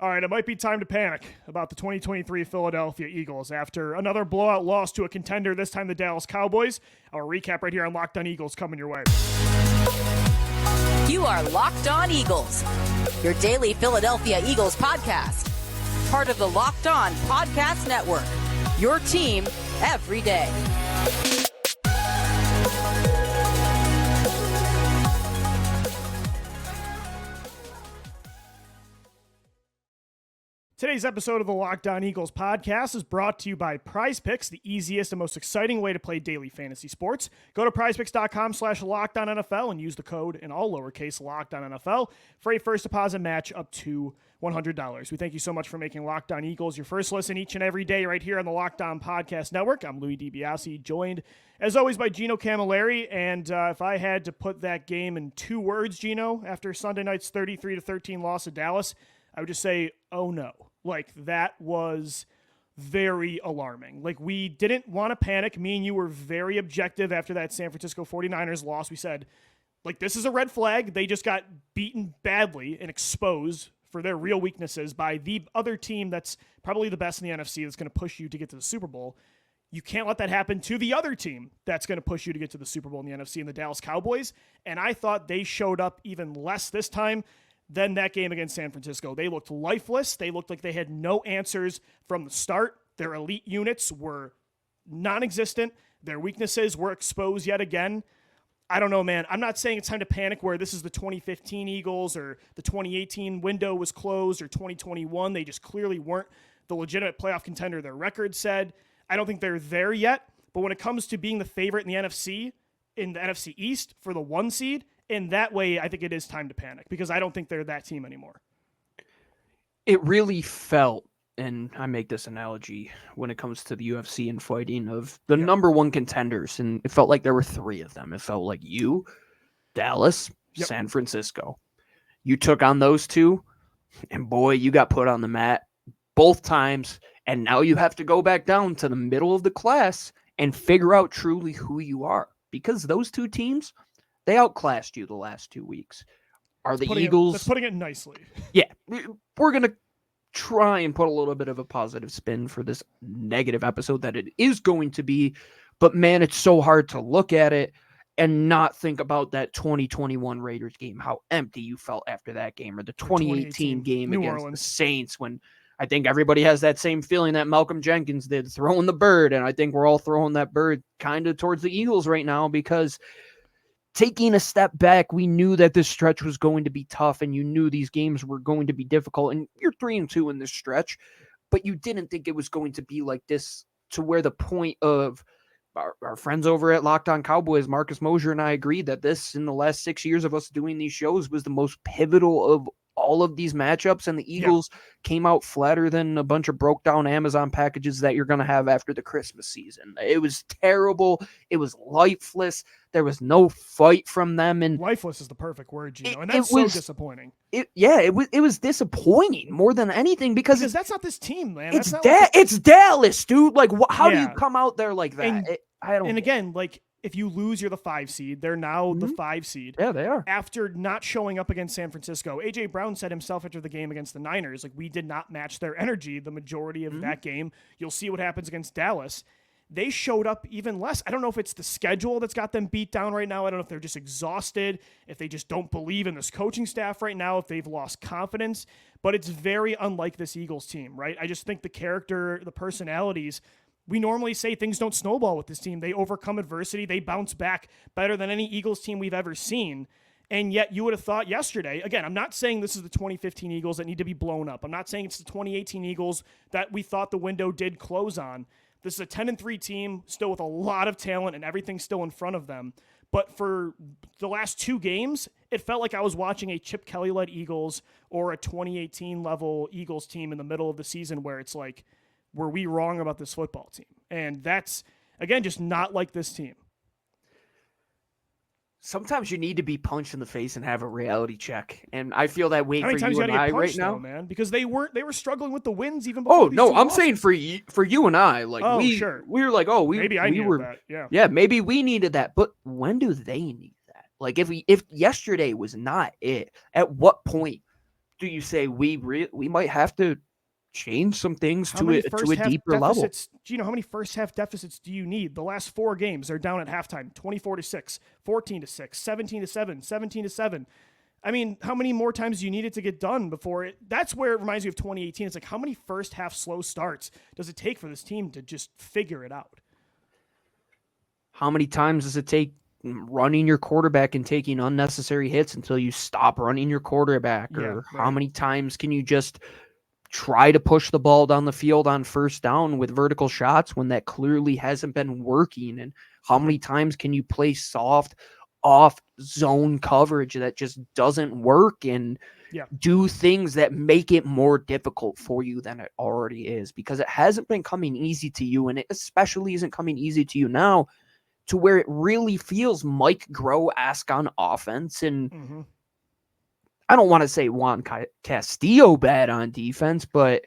All right, it might be time to panic about the 2023 Philadelphia Eagles after another blowout loss to a contender, this time the Dallas Cowboys. Our recap right here on Locked On Eagles coming your way. You are Locked On Eagles, your daily Philadelphia Eagles podcast. Part of the Locked On Podcast Network, your team every day. Today's episode of the Locked On Eagles podcast is brought to you by PrizePicks, the easiest and most exciting way to play daily fantasy sports. Go to prizepicks.com/LockedOnNFL and use the code in all lowercase LockedOnNFL for a first deposit match up to $100. We thank you so much for making Locked On Eagles your first listen each and every day right here on the Locked On Podcast Network. I'm Louis DiBiase, joined as always by Gino Camilleri. And if I had to put that game in two words, Gino, after Sunday night's 33-13 loss to Dallas, I would just say, oh no. Like, that was very alarming. Like, we didn't want to panic. Me and you were very objective after that San Francisco 49ers loss. We said, like, this is a red flag. They just got beaten badly and exposed for their real weaknesses by the other team that's probably the best in the NFC that's going to push you to get to the Super Bowl. You can't let that happen to the other team that's going to push you to get to the Super Bowl in the NFC, and the Dallas Cowboys. And I thought they showed up even less this time than that game against San Francisco. They looked lifeless. They looked like they had no answers from the start. Their elite units were non-existent. Their weaknesses were exposed yet again. I don't know, man. I'm not saying it's time to panic where this is the 2015 Eagles or the 2018 window was closed or 2021. They just clearly weren't the legitimate playoff contender their record said. I don't think they're there yet. But when it comes to being the favorite in the NFC East for the 1 seed, in that way, I think it is time to panic because I don't think they're that team anymore. It really felt, and I make this analogy when it comes to the UFC and fighting, of the number one contenders, and it felt like there were 3 of them. It felt like you, Dallas, San Francisco. You took on those 2, and boy, you got put on the mat both times, and now you have to go back down to the middle of the class and figure out truly who you are, because those 2 teams, they outclassed you the last 2 weeks. Are the Eagles... That's putting it nicely. Yeah. We're going to try and put a little bit of a positive spin for this negative episode that it is going to be. But, man, it's so hard to look at it and not think about that 2021 Raiders game, how empty you felt after that game, or the 2018 game against the Saints, when I think everybody has that same feeling that Malcolm Jenkins did, throwing the bird. And I think we're all throwing that bird kind of towards the Eagles right now because... taking a step back, we knew that this stretch was going to be tough, and you knew these games were going to be difficult, and you're 3-2 in this stretch, but you didn't think it was going to be like this, to where the point of our friends over at Locked On Cowboys, Marcus Mosier and I agreed that this, in the last 6 years of us doing these shows, was the most pivotal of all of these matchups, and the Eagles came out flatter than a bunch of broke down Amazon packages that you're going to have after the Christmas season. It was terrible. It was lifeless. There was no fight from them. And lifeless is the perfect word, Gino. And that's so disappointing. It was disappointing more than anything because that's not this team, man. It's Dallas, dude. Like, how do you come out there like that? And again, like, if you lose, you're the 5 seed. They're now the 5 seed. Yeah, they are. After not showing up against San Francisco, A.J. Brown said himself after the game against the Niners, like, we did not match their energy the majority of that game. You'll see what happens against Dallas. They showed up even less. I don't know if it's the schedule that's got them beat down right now. I don't know if they're just exhausted, if they just don't believe in this coaching staff right now, if they've lost confidence. But it's very unlike this Eagles team, right? I just think the character, the personalities, we normally say things don't snowball with this team. They overcome adversity. They bounce back better than any Eagles team we've ever seen. And yet you would have thought yesterday, again, I'm not saying this is the 2015 Eagles that need to be blown up. I'm not saying it's the 2018 Eagles that we thought the window did close on. This is a 10-3 team, still with a lot of talent and everything still in front of them. But for the last 2 games, it felt like I was watching a Chip Kelly-led Eagles or a 2018 level Eagles team in the middle of the season where it's like, were we wrong about this football team? And that's, again, just not like this team. Sometimes you need to be punched in the face and have a reality check. And I feel that way for you and I right now, man, because they were struggling with the wins even before. Oh, no, I'm saying for you and I, like, we were like, maybe I needed that. Yeah. Yeah, maybe we needed that. But when do they need that? Like, if yesterday was not it, at what point do you say we might have to change some things to a deeper level? Do you know how many first half deficits do you need? The last 4 games, they're down at halftime, 24-6, 14-6, 17-7, 17-7. I mean, how many more times do you need it to get done before it? That's where it reminds me of 2018. It's like, how many first half slow starts does it take for this team to just figure it out? How many times does it take running your quarterback and taking unnecessary hits until you stop running your quarterback? Or how many times can you just try to push the ball down the field on first down with vertical shots when that clearly hasn't been working? And how many times can you play soft off zone coverage that just doesn't work and do things that make it more difficult for you than it already is? Because it hasn't been coming easy to you, and it especially isn't coming easy to you now, to where it really feels Mike Groh-esque on offense. And I don't want to say Juan Castillo bad on defense, but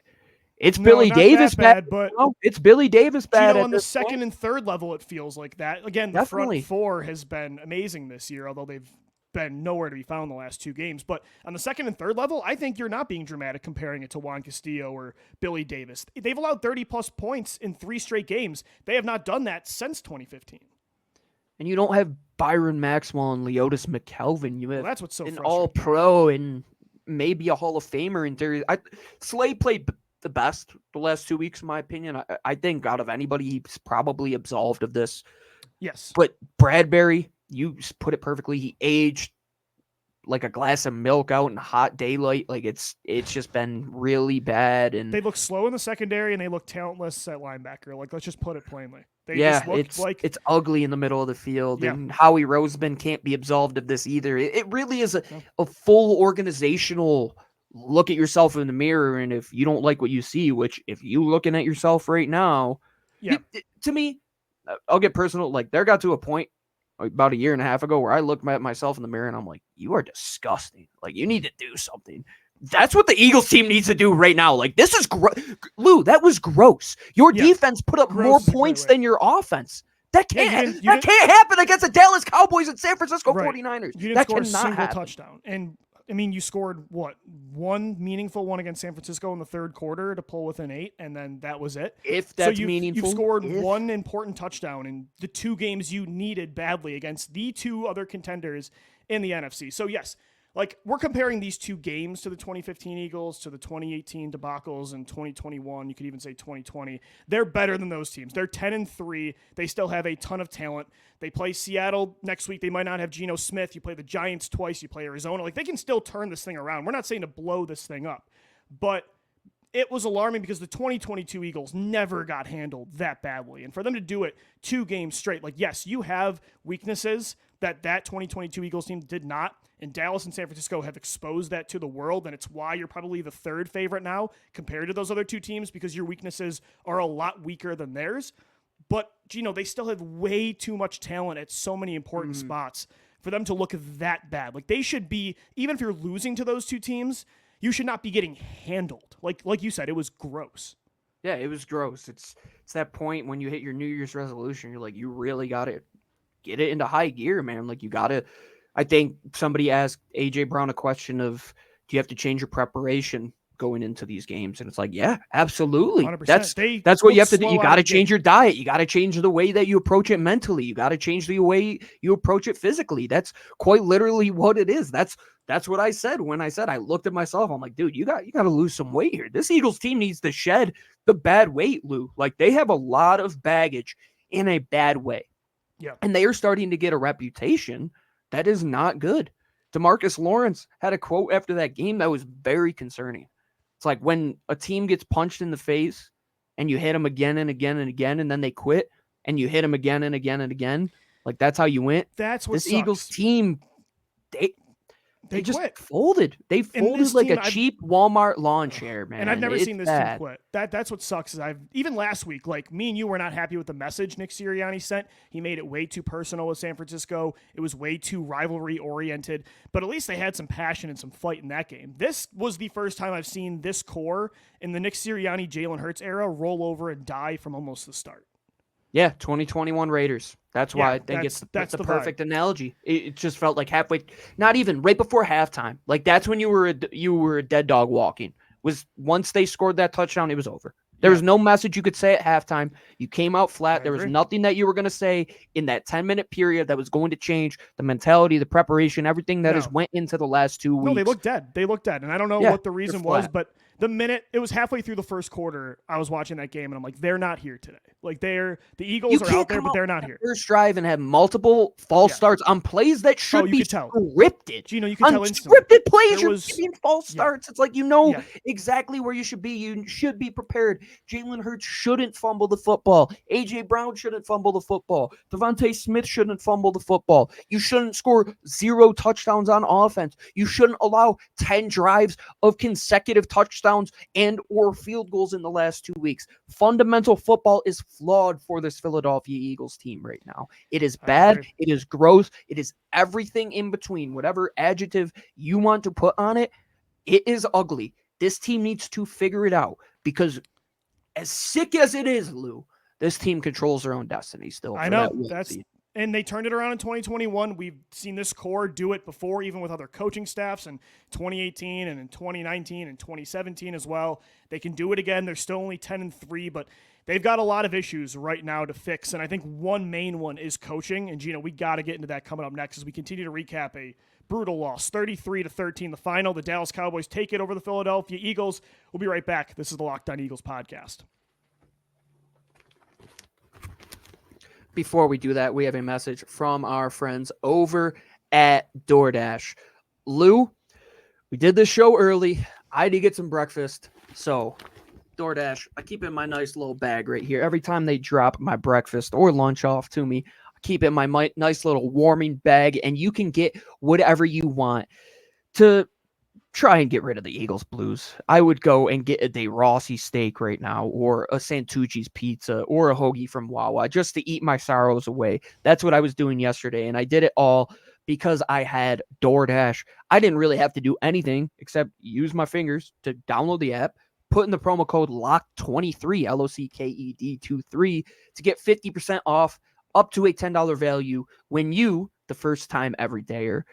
it's Billy Davis bad. But it's Billy Davis bad. On the second and third level, it feels like that. Again, the front four has been amazing this year, although they've been nowhere to be found the last 2 games. But on the second and third level, I think you're not being dramatic comparing it to Juan Castillo or Billy Davis. They've allowed 30-plus points in 3 straight games. They have not done that since 2015. And you don't have Byron Maxwell and Leotis McKelvin. You have that's what's so an all-pro and maybe a Hall of Famer in theory. Slay played the best the last 2 weeks, in my opinion. I think out of anybody, he's probably absolved of this. Yes. But Bradbury, you put it perfectly. He aged like a glass of milk out in hot daylight. Like it's just been really bad. And they look slow in the secondary and they look talentless at linebacker. Like, let's just put it plainly. It's ugly in the middle of the field, and Howie Roseman can't be absolved of this either. It really is a full organizational look at yourself in the mirror, and if you don't like what you see, which if you looking at yourself right now, to me, I'll get personal. Like, there got to a point about a year and a half ago where I looked at myself in the mirror and I'm like, you are disgusting. Like, you need to do something. That's what the Eagles team needs to do right now. Like, this is Lou, that was gross. Your defense put up more points than your offense. That can't happen against the Dallas Cowboys and San Francisco 49ers. You didn't score a single touchdown. And I mean, you scored one meaningful one against San Francisco in the third quarter to pull within 8, and then that was it. If that's meaningful. You've scored one important touchdown in the 2 games you needed badly against the 2 other contenders in the NFC. So yes, like, we're comparing these 2 games to the 2015 Eagles, to the 2018 debacles, and 2021. You could even say 2020. They're better than those teams. They're 10-3. They still have a ton of talent. They play Seattle next week. They might not have Geno Smith. You play the Giants twice. You play Arizona. Like, they can still turn this thing around. We're not saying to blow this thing up, but it was alarming because the 2022 Eagles never got handled that badly. And for them to do it 2 games straight, like, yes, you have weaknesses that 2022 Eagles team did not. And Dallas and San Francisco have exposed that to the world, and it's why you're probably the 3rd favorite now compared to those other 2 teams, because your weaknesses are a lot weaker than theirs. But, Gino, they still have way too much talent at so many important spots for them to look that bad. Like, they should be, even if you're losing to those 2 teams, you should not be getting handled. Like you said, it was gross. Yeah, it was gross. It's that point when you hit your New Year's resolution, you're like, you really got to get it into high gear, man. Like, you got to. I think somebody asked AJ Brown a question of, do you have to change your preparation going into these games? And it's like, yeah, absolutely. 100%. That's what you have to do. You got to change your diet. You got to change the way that you approach it mentally. You got to change the way you approach it physically. That's quite literally what it is. That's what I said when I said, I looked at myself. I'm like, dude, you got to lose some weight here. This Eagles team needs to shed the bad weight, Lou. Like, they have a lot of baggage in a bad way. Yeah. And they are starting to get a reputation that is not good. DeMarcus Lawrence had a quote after that game that was very concerning. It's like, when a team gets punched in the face and you hit them again and again and again, and then they quit and you hit them again and again and again, like, that's how you went. That's what this sucks. Eagles team, they just quit. Folded. They folded like a cheap Walmart lawn chair, man. And I've never seen this team quit. That's what sucks. Is even last week, like, me and you were not happy with the message Nick Sirianni sent. He made it way too personal with San Francisco. It was way too rivalry oriented. But at least they had some passion and some fight in that game. This was the first time I've seen this core in the Nick Sirianni, Jalen Hurts era roll over and die from almost the start. Yeah, 2021 Raiders. That's why I think that's the perfect analogy. It just felt like halfway, not even right before halftime. Like that's when you were a dead dog walking. Was once they scored that touchdown, it was over. There was no message you could say at halftime. You came out flat. There was nothing that you were going to say in that 10-minute period that was going to change the mentality, the preparation, everything that has went into the last 2 weeks. No, they looked dead. They looked dead. And I don't know what the reason was, but the minute it was halfway through the first quarter, I was watching that game and I'm like, they're not here today. Like the Eagles are out there, but they're not here. First drive and have multiple false starts on plays that should be scripted. Gino, you can tell instantly. Scripted plays, you're giving false starts. It's like exactly where you should be. You should be prepared. Jalen Hurts shouldn't fumble the football. A.J. Brown shouldn't fumble the football. DeVonta Smith shouldn't fumble the football. You shouldn't score 0 touchdowns on offense. You shouldn't allow 10 drives of consecutive touchdowns and or field goals in the last 2 weeks. Fundamental football is flawed for this Philadelphia Eagles team right now. It is bad. It is gross. It is everything in between. Whatever adjective you want to put on it, it is ugly. This team needs to figure it out because as sick as it is, Lou, this team controls their own destiny still. I know. And they turned it around in 2021. We've seen this core do it before, even with other coaching staffs in 2018 and in 2019 and 2017 as well. They can do it again. They're still only 10-3, but they've got a lot of issues right now to fix. And I think one main one is coaching. And Gino, we got to get into that coming up next as we continue to recap a brutal loss, 33-13, the final. The Dallas Cowboys take it over the Philadelphia Eagles. We'll be right back. This is the Locked On Eagles podcast. Before we do that, we have a message from our friends over at DoorDash. Lou, we did this show early. I had to get some breakfast. So, DoorDash, I keep it in my nice little bag right here. Every time they drop my breakfast or lunch off to me, I keep it in my nice little warming bag, and you can get whatever you want to try and get rid of the Eagles blues. I would go and get a De Rossi steak right now, or a Santucci's pizza, or a hoagie from Wawa, just to eat my sorrows away. That's what I was doing yesterday, and I did it all because I had DoorDash. I didn't really have to do anything except use my fingers to download the app, put in the promo code LOCKED23, LOCKED23, to get 50% off up to a $10 value when you, the first time everydayer,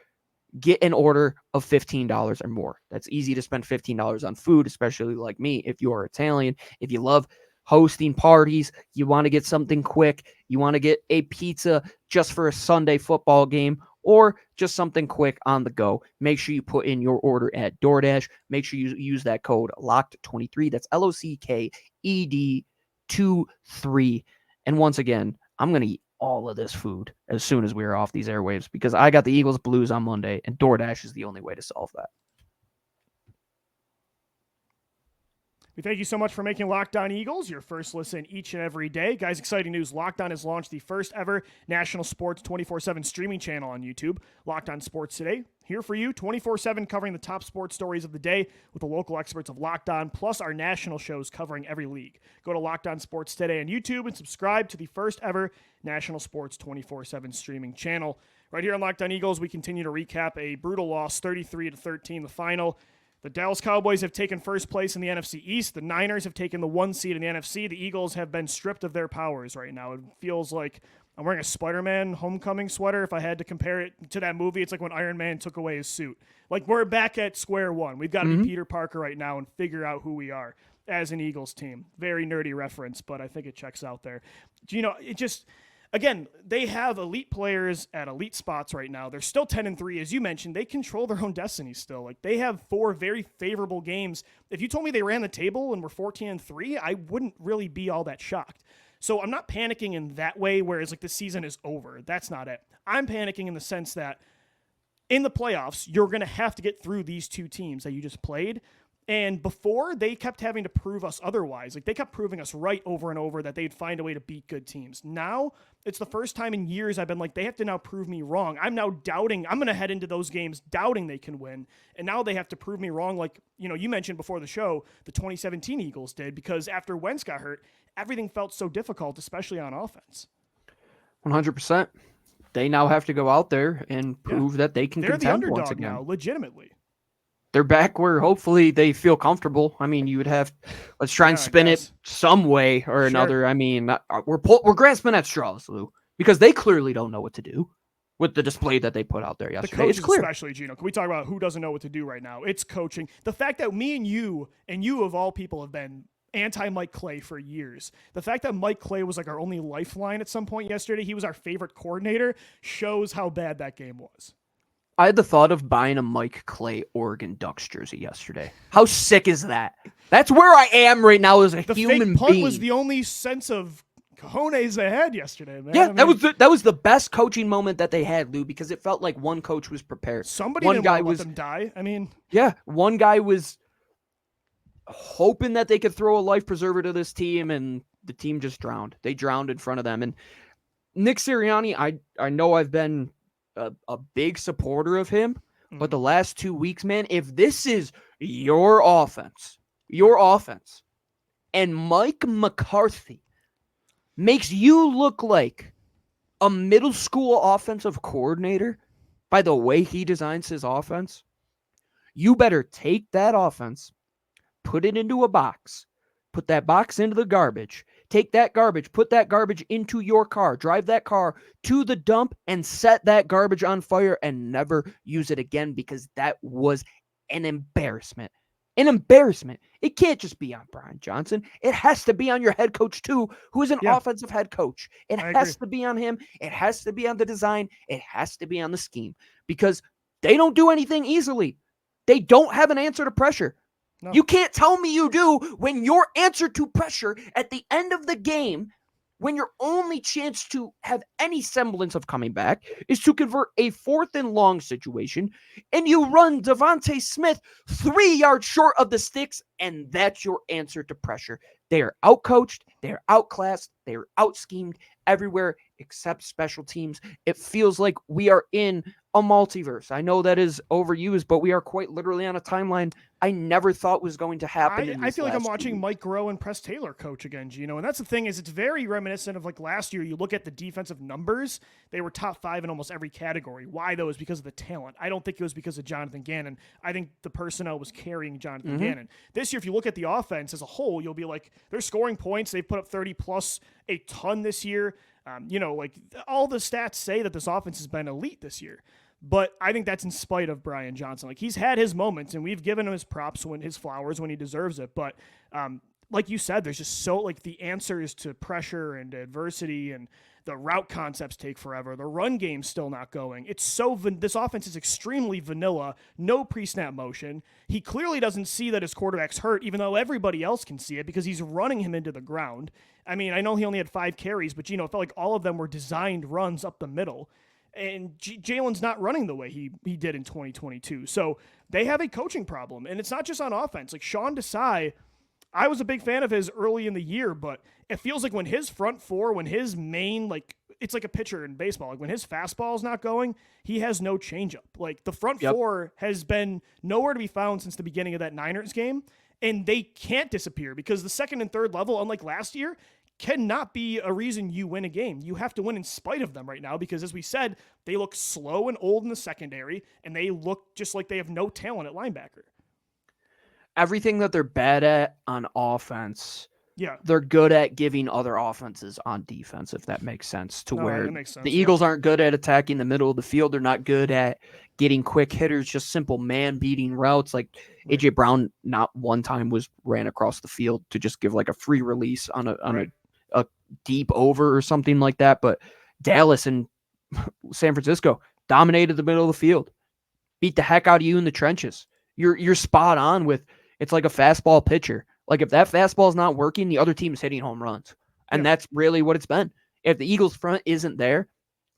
get an order of $15 or more. That's easy to spend $15 on food, especially like me. If you are Italian, if you love hosting parties, you want to get something quick, you want to get a pizza just for a Sunday football game, or just something quick on the go, make sure you put in your order at DoorDash. Make sure you use that code LOCKED23. That's LOCKED23. And once again, I'm going to eat all of this food as soon as we are off these airwaves because I got the Eagles blues on Monday, and DoorDash is the only way to solve that. We thank you so much for making Locked On Eagles your first listen each and every day. Guys, exciting news. Locked On has launched the first ever national sports 24/7 streaming channel on YouTube. Locked On Sports Today, here for you 24/7, covering the top sports stories of the day with the local experts of Locked On, plus our national shows covering every league. Go to Locked On Sports Today on YouTube and subscribe to the first ever national sports 24/7 streaming channel. Right here on Locked On Eagles, we continue to recap a brutal loss, 33-13, the final. The Dallas Cowboys have taken first place in the NFC East. The Niners have taken the 1 seed in the NFC. The Eagles have been stripped of their powers right now. It feels like I'm wearing a Spider-Man homecoming sweater. If I had to compare it to that movie, it's like when Iron Man took away his suit. Like, we're back at square one. We've got to be Peter Parker right now and figure out who we are as an Eagles team. Very nerdy reference, but I think it checks out there. You know, it just... Again, they have elite players at elite spots right now. They're still 10-3, as you mentioned. They control their own destiny still. Like, they have 4 very favorable games. If you told me they ran the table and were 14-3, I wouldn't really be all that shocked. So I'm not panicking in that way, whereas like the season is over. That's not it. I'm panicking in the sense that in the playoffs, you're going to have to get through these 2 teams that you just played. And before, they kept having to prove us otherwise. Like, they kept proving us right over and over that they'd find a way to beat good teams. Now, it's the first time in years I've been like, they have to now prove me wrong. I'm now doubting. I'm going to head into those games doubting they can win. And now they have to prove me wrong like, you know, you mentioned before the show, the 2017 Eagles did, because after Wentz got hurt, everything felt so difficult, especially on offense. 100%. They now have to go out there and prove that they can They're contend the underdog once again. now, legitimately. they're back where hopefully they feel comfortable. I mean, you would have, let's try and Yeah, I spin it guess. some way or another. I mean, we're grasping at straws, Lou, because they clearly don't know what to do with the display that they put out there The yesterday. It's coaches, clear. especially, Gino. Can we talk about who doesn't know what to do right now? It's coaching. The fact that me and you of all people have been anti-Mike Clay for years. The fact that Mike Clay was like our only lifeline at some point yesterday, he was our favorite coordinator, shows how bad that game was. I had the thought of buying a Mike Clay Oregon Ducks jersey yesterday. How sick is that? That's where I am right now as a The human fake punt being. was the only sense of cojones they had yesterday, man. Yeah, I mean, that was the best coaching moment that they had, Lou, because it felt like one coach was prepared. somebody One didn't guy want to let was them die. I mean, Yeah, one guy was hoping that they could throw a life preserver to this team, and the team just drowned. They drowned in front of them. And Nick Sirianni, I know I've been a big supporter of him, but the last 2 weeks, man, if this is your offense, and Mike McCarthy makes you look like a middle school offensive coordinator by the way he designs his offense, you better take that offense, put it into a box, put that box into the garbage, take that garbage, put that garbage into your car, drive that car to the dump, and set that garbage on fire and never use it again, because that was an embarrassment. An embarrassment. It can't just be on Brian Johnson. It has to be on your head coach too, who is an offensive head coach. It has to be on him. It has to be on the design. It has to be on the scheme, because they don't do anything easily. They don't have an answer to pressure. No. You can't tell me you do when your answer to pressure at the end of the game, when your only chance to have any semblance of coming back is to convert a 4th and long situation, and you run DeVonta Smith 3 yards short of the sticks, and that's your answer to pressure. They are outcoached, they are outclassed, they are outschemed everywhere except special teams. It feels like we are in a multiverse. I know that is overused, but we are quite literally on a timeline I never thought was going to happen. I feel like I'm watching Mike Groh and Press Taylor coach again, Gino. And that's the thing, is it's very reminiscent of like last year. You look at the defensive numbers, they were top 5 in almost every category. Why, though, is because of the talent. I don't think it was because of Jonathan Gannon. I think the personnel was carrying Jonathan Gannon. This year, if you look at the offense as a whole, you'll be like, they're scoring points. They've put up 30 plus a ton this year. Like all the stats say that this offense has been elite this year. But I think that's in spite of Brian Johnson. Like, he's had his moments, and we've given him his props, his flowers when he deserves it. But like you said, there's just the answer is to pressure and adversity, and the route concepts take forever. The run game's still not going. It's this offense is extremely vanilla, no pre-snap motion. He clearly doesn't see that his quarterback's hurt, even though everybody else can see it because he's running him into the ground. I mean, I know he only had 5 carries, but it felt like all of them were designed runs up the middle. And Jalen's not running the way he did in 2022. So they have a coaching problem, and it's not just on offense. Like Sean Desai, I was a big fan of his early in the year, but it feels like when his front four, when his main, it's like a pitcher in baseball. Like when his fastball is not going, he has no changeup. Like the front four has been nowhere to be found since the beginning of that Niners game, and they can't disappear because the second and third level, unlike last year, cannot be a reason you win a game. You have to win in spite of them right now because, as we said, they look slow and old in the secondary, and they look just like they have no talent at linebacker. Everything that they're bad at on offense, they're good at giving other offenses on defense, if that makes sense, the Eagles aren't good at attacking the middle of the field. They're not good at getting quick hitters, just simple man-beating routes. Like A.J. Brown not one time ran across the field to just give like a free release on a deep over or something like that. But Dallas and San Francisco dominated the middle of the field, beat the heck out of you in the trenches. You're spot on with, it's like a fastball pitcher. Like if that fastball is not working, the other team is hitting home runs. And that's really what it's been. If the Eagles front isn't there,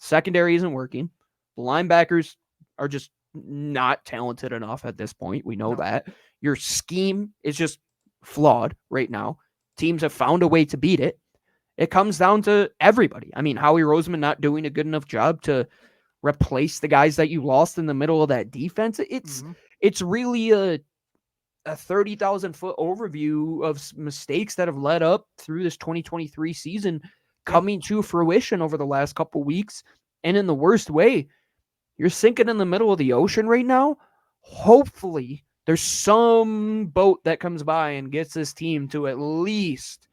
secondary isn't working, the linebackers are just not talented enough at this point. We know that. Your scheme is just flawed right now. Teams have found a way to beat it. It comes down to everybody. I mean, Howie Roseman not doing a good enough job to replace the guys that you lost in the middle of that defense. It's really a 30,000-foot overview of mistakes that have led up through this 2023 season coming to fruition over the last couple weeks. And in the worst way, you're sinking in the middle of the ocean right now. Hopefully There's some boat that comes by and gets this team to at least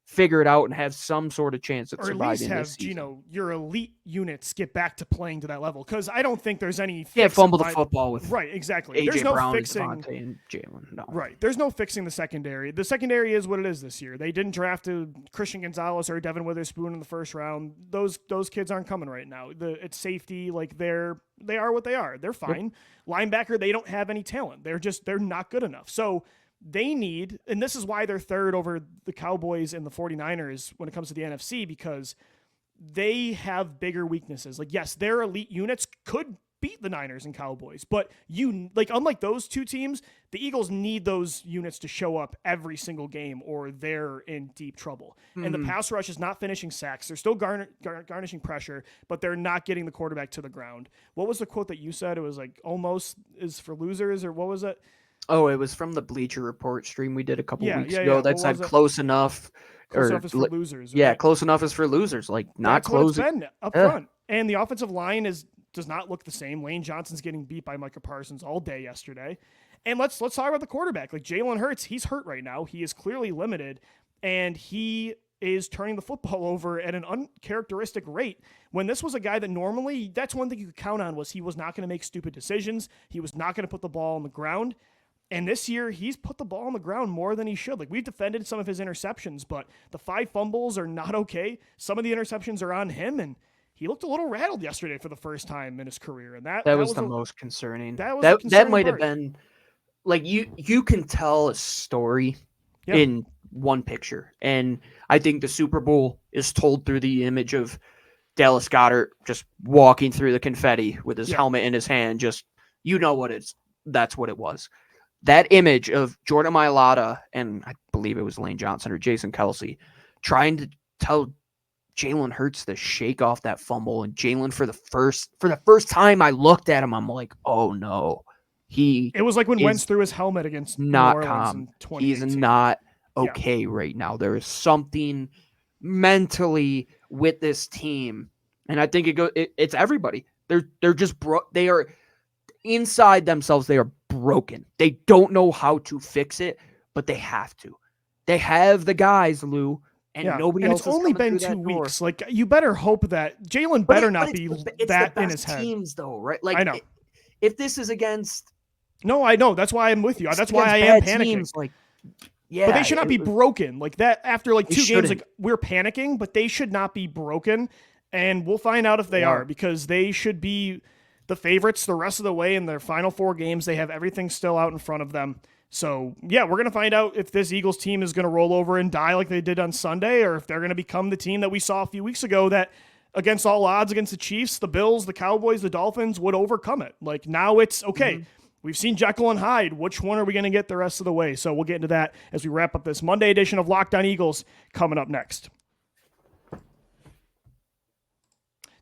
figure it out and have some sort of chance at or at surviving least this have season. your elite units get back to playing to that level, because I don't think there's any Can't fixing fumble the line- football with right, exactly. AJ There's no Brown fixing and DeVonta and Jalen. No. right. There's no fixing the secondary. The secondary is what it is this year. They didn't draft a Christian Gonzalez or Devin Witherspoon in the first round. Those kids aren't coming right now. It's safety, like they are what they are. They're fine. Yep. Linebacker, they don't have any talent. They're not good enough. So they need, and this is why they're third over the Cowboys and the 49ers when it comes to the NFC, because they have bigger weaknesses. Like, yes, their elite units could beat the Niners and Cowboys, but unlike those two teams, the Eagles need those units to show up every single game or they're in deep trouble. Mm-hmm. And the pass rush is not finishing sacks. They're still garnishing pressure, but they're not getting the quarterback to the ground. What was the quote that you said? It was like, almost is for losers, or what was it? Oh, it was from the Bleacher Report stream we did a couple weeks ago. Yeah. That said close enough. Close enough is for losers. Right? Yeah, close enough is for losers. Like, not close. That's what it's been up front. And the offensive line does not look the same. Lane Johnson's getting beat by Micah Parsons all day yesterday. And let's talk about the quarterback. Like, Jalen Hurts, he's hurt right now. He is clearly limited, and he is turning the football over at an uncharacteristic rate. When this was a guy that normally, that's one thing you could count on, was he was not going to make stupid decisions. He was not going to put the ball on the ground. And this year, he's put the ball on the ground more than he should. Like, we've defended some of his interceptions, but the 5 fumbles are not okay. Some of the interceptions are on him, and he looked a little rattled yesterday for the first time in his career. And that was the most concerning. That might have been, like, you can tell a story in one picture. And I think the Super Bowl is told through the image of Dallas Goedert just walking through the confetti with his helmet in his hand. Just, that's what it was. That image of Jordan Mailata and I believe it was Lane Johnson or Jason Kelsey trying to tell Jalen Hurts to shake off that fumble, and Jalen for the first time I looked at him, I'm like, oh no, it was like when Wentz threw his helmet against not New Orleans calm. in 2018. He's not okay right now. There is something mentally with this team, and I think it's everybody. They're just they are inside themselves. They are broken. They don't know how to fix it, but they have to. They have the guys, Lou, and nobody else. And it's only been 2 weeks. Like, you better hope that Jalen better not be that in his head. Teams, though, right? Like, I know. If this is against, no, I know. That's why I'm with you. That's why I am panicking. Teams, like, but they should not be broken like that. After like 2 games, like, we're panicking, but they should not be broken. And we'll find out if they are, because they should be the favorites the rest of the way in their final 4 games. They have everything still out in front of them. So, we're going to find out if this Eagles team is going to roll over and die like they did on Sunday, or if they're going to become the team that we saw a few weeks ago that, against all odds, against the Chiefs, the Bills, the Cowboys, the Dolphins, would overcome it. Like, now it's, okay, we've seen Jekyll and Hyde. Which one are we going to get the rest of the way? So we'll get into that as we wrap up this Monday edition of Locked On Eagles coming up next.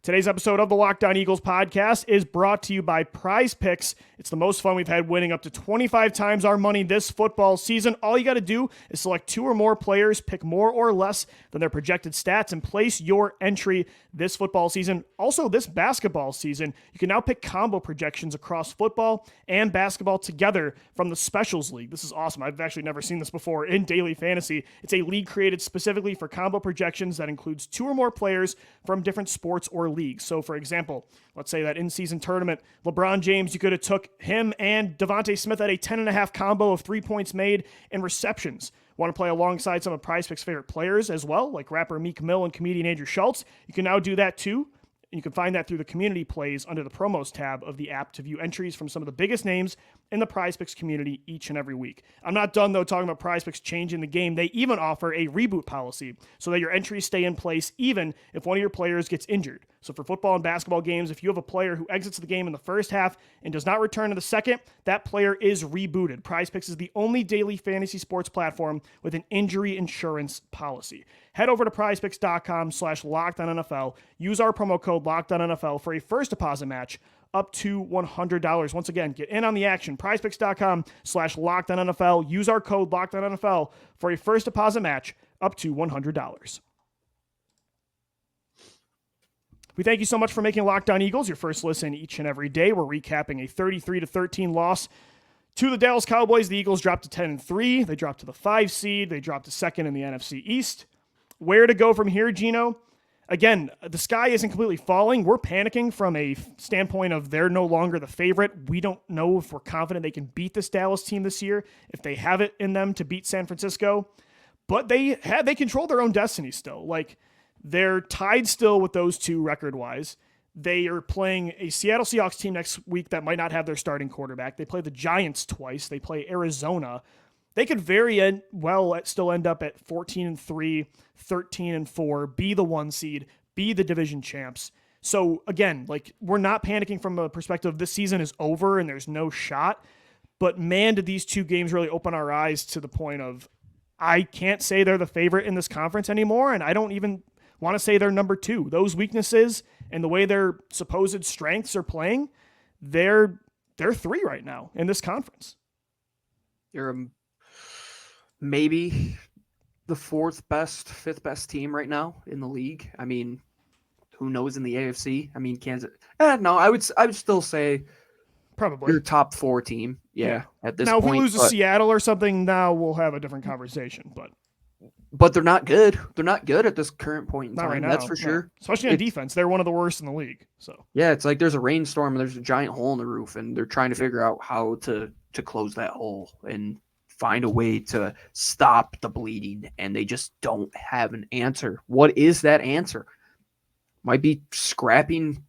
Today's episode of the Locked On Eagles podcast is brought to you by Prize Picks. It's the most fun we've had, winning up to 25 times our money this football season. All you got to do is select 2 or more players, pick more or less than their projected stats, and place your entry this football season. Also, this basketball season, you can now pick combo projections across football and basketball together from the Specials League. This is awesome. I've actually never seen this before in daily fantasy. It's a league created specifically for combo projections that includes 2 or more players from different sports or leagues. So, for example, let's say that in-season tournament, LeBron James, you could have took him and DeVonta Smith at a 10.5 combo of 3 points made and receptions. Want to play alongside some of Prize Picks' favorite players as well, like rapper Meek Mill and comedian Andrew Schultz? You can now do that too. You can find that through the community plays under the promos tab of the app to view entries from some of the biggest names in the Prize Picks community each and every week. I'm not done, though, talking about Prize Picks changing the game. They even offer a reboot policy so that your entries stay in place even if one of your players gets injured. So for football and basketball games, if you have a player who exits the game in the first half and does not return in the second, that player is rebooted. Prize Picks is the only daily fantasy sports platform with an injury insurance policy. Head over to prizepicks.com/LockedOnNFL. Use our promo code LockedOnNFL for a first deposit match up to $100. Once again, get in on the action. prizepicks.com/LockedOnNFL. Use our code LockedOnNFL for a first deposit match up to $100. We thank you so much for making Locked On Eagles your first listen each and every day. We're recapping a 33-13 loss To the Dallas Cowboys, the Eagles dropped to 10-3. They dropped to the 5 seed. They dropped to second in the NFC East. Where to go from here, Gino? Again, the sky isn't completely falling. We're panicking from a standpoint of they're no longer the favorite. We don't know if we're confident they can beat this Dallas team this year, if they have it in them to beat San Francisco. But they control their own destiny still. Like, they're tied still with those two record-wise. They are playing a Seattle Seahawks team next week that might not have their starting quarterback. They play the Giants twice. They play Arizona. They could very well still end up at 14-3, 13-4, be the 1 seed, be the division champs. So again, like, we're not panicking from a perspective this season is over and there's no shot. But man, did these 2 games really open our eyes to the point of I can't say they're the favorite in this conference anymore, and I don't even want to say they're number 2. Those weaknesses and the way their supposed strengths are playing, they're 3 right now in this conference. You're maybe the 4th best, 5th best team right now in the league. I mean, who knows in the AFC? I mean, Kansas. No, I would still say probably your top 4 team. Yeah, at this point. Now, if we lose to Seattle or something, now we'll have a different conversation. But they're not good. They're not good at this current point in time. Right now, that's for sure. Especially on defense, they're one of the worst in the league. So yeah, it's like there's a rainstorm and there's a giant hole in the roof, and they're trying to figure out how to close that hole and find a way to stop the bleeding, and they just don't have an answer. What is that answer? Might be scrapping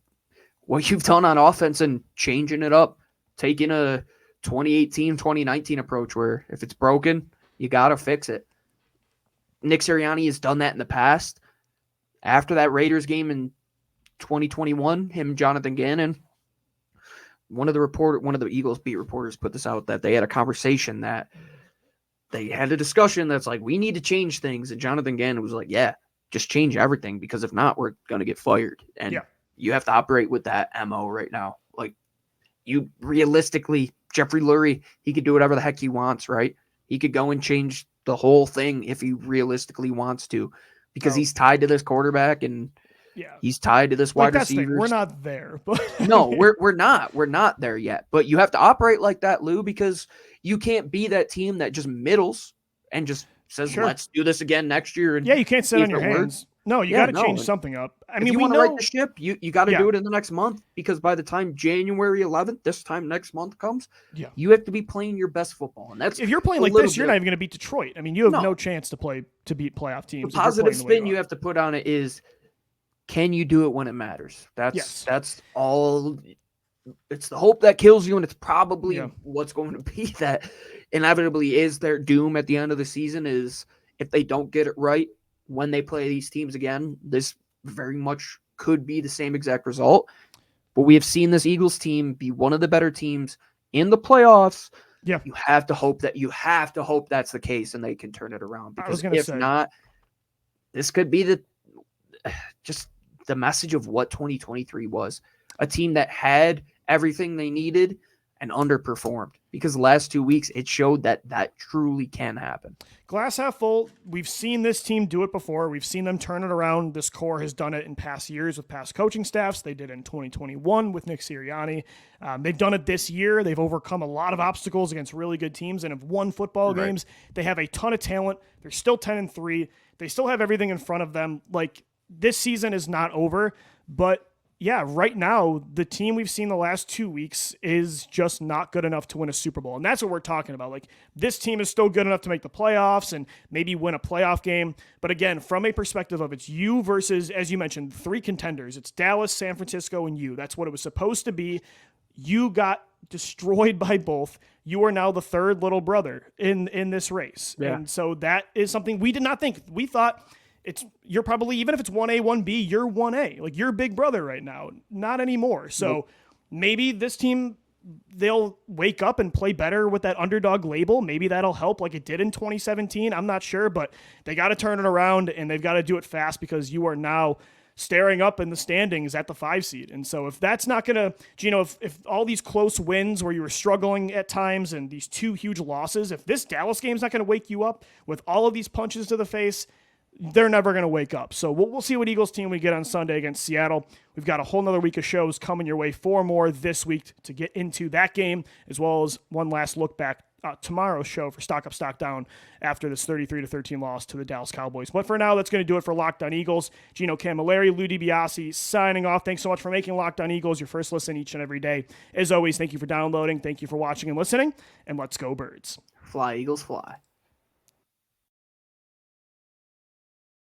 what you've done on offense and changing it up, taking a 2018, 2019 approach where if it's broken, you got to fix it. Nick Sirianni has done that in the past. After that Raiders game in 2021, him and Jonathan Gannon, one of the Eagles beat reporters put this out that they had a conversation that they had a discussion that's like, we need to change things. And Jonathan Gannon was like, yeah, just change everything, because if not, we're going to get fired. And you have to operate with that MO right now. Like, you realistically, Jeffrey Lurie, he could do whatever the heck he wants, right? He could go and change the whole thing if he realistically wants to, because he's tied to this quarterback and he's tied to this wide receiver. We're not there, but no, we're not there yet. But you have to operate like that, Lou, because you can't be that team that just middles and just says, let's do this again next year. And you can't sit on your hands. No, you got to change something up. I mean, if you want to right the ship, you got to do it in the next month, because by the time January 11th, this time next month comes, you have to be playing your best football. And that's if you're playing like this, you're not even going to beat Detroit. I mean, you have no chance to beat playoff teams. The positive spin you have to put on it is, can you do it when it matters? That's all. It's the hope that kills you, and it's probably what's going to be that inevitably is their doom at the end of the season. Is if they don't get it right when they play these teams again, this very much could be the same exact result. But we have seen this Eagles team be one of the better teams in the playoffs. Yeah, you have to hope that's the case, and they can turn it around. Because if not, this could be just the message of what 2023 was. A team that had everything they needed and underperformed, because the last 2 weeks it showed that truly can happen. Glass half full. We've seen this team do it before. We've seen them turn it around. This core has done it in past years with past coaching staffs. They did it in 2021 with Nick Sirianni. They've done it this year. They've overcome a lot of obstacles against really good teams and have won football games. They have a ton of talent. They're still 10-3. They still have everything in front of them. Like, this season is not over, but right now, the team we've seen the last 2 weeks is just not good enough to win a Super Bowl. And that's what we're talking about. Like, this team is still good enough to make the playoffs and maybe win a playoff game. But again, from a perspective of it's you versus, as you mentioned, 3 contenders. It's Dallas, San Francisco, and you. That's what it was supposed to be. You got destroyed by both. You are now the third little brother in this race. Yeah. And so that is something we did not think. We thought you're probably, even if it's 1A, 1B, you're 1A. Like, you're big brother right now. Not anymore. So maybe this team, they'll wake up and play better with that underdog label. Maybe that'll help like it did in 2017. I'm not sure, but they got to turn it around, and they've got to do it fast, because you are now staring up in the standings at the 5 seed. And so if that's not going to, if all these close wins where you were struggling at times and these 2 huge losses, if this Dallas game's not going to wake you up with all of these punches to the face, they're never going to wake up. So we'll see what Eagles team we get on Sunday against Seattle. We've got a whole nother week of shows coming your way, 4 more this week to get into that game, as well as one last look back tomorrow's show for Stock Up, Stock Down after this 33-13 loss to the Dallas Cowboys. But for now, that's going to do it for Locked On Eagles. Gino Camilleri, Lou DiBiase signing off. Thanks so much for making Locked On Eagles your first listen each and every day. As always, thank you for downloading. Thank you for watching and listening. And let's go, Birds. Fly, Eagles, fly.